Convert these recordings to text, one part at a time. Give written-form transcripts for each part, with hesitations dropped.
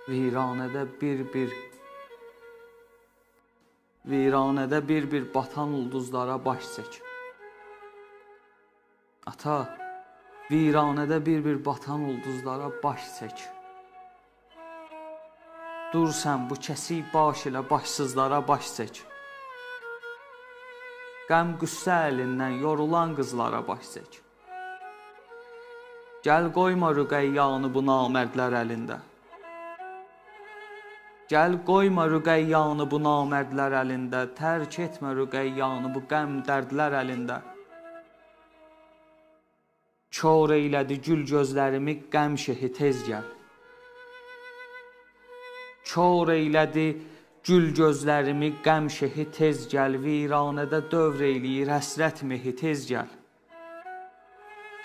Viranədə bir-bir batan ulduzlara baş çək. Ata, viranədə bir-bir batan ulduzlara baş çək. Dur sən bu kəsik baş ilə başsızlara baş çək. Qəm qüssə əlindən yorulan qızlara baş çək. Gəl qoyma rüqəyyanı bu namərdlər əlində. Gəl qoyma rüqəyyanı bu namərdlər əlində, tərk etmə rüqəyyanı bu qəm dərdlər əlində. Kor eylədi gül gözlərimi qəm şehi tez gəl. Kor eylədi gül gözlərimi qəm şehi tez gəl, viranədə dövr eyləyir həsrət mehi tez gəl.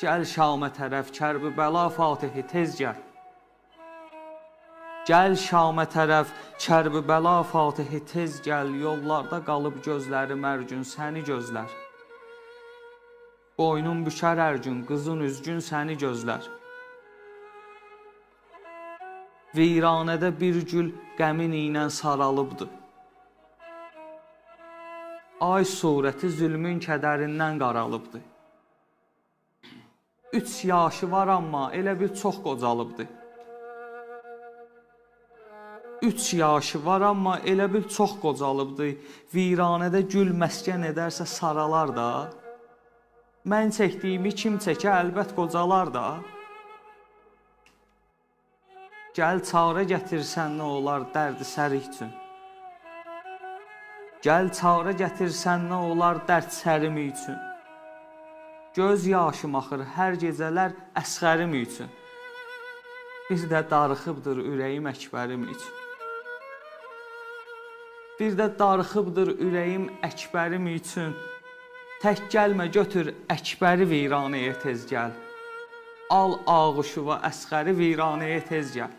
Gəl Şamə tərəf Kərbəla Fatihi tez gəl. Gəl Şamə tərəf Kərbəla Fatihi tez gəl, yollarda qalıb gözləri mərcün səni gözlər. Boynun bükər hər gün, qızın üzgün səni gözlər. Viranədə bir gül qəmin ilə saralıbdır. Ay surəti zülmün kədərindən qaralıbdır. 3 yaşı var amma elə bir çox qocalıbdır. 3 yaşı var amma elə bir çox qocalıbdır. Viranədə gül məskən edərsə saralar da. Mən çəkdiyimi kim çəkə əlbət qocalar da. Gəl çarə gətirsən nə olar dərdi səri üçün. Gəl çarə gətirsən nə olar dərd sərimi üçün. Göz yaşım axır hər gecələr əsğərim üçün. Bir də darıxıbdır ürəyim əkbərim üçün. Bir də darıxıbdır ürəyim əkbərim üçün. Tək gəlmə götür əkbəri viranəyə tez gəl. Al ağuşuva əsğəri viranəyə tez gəl.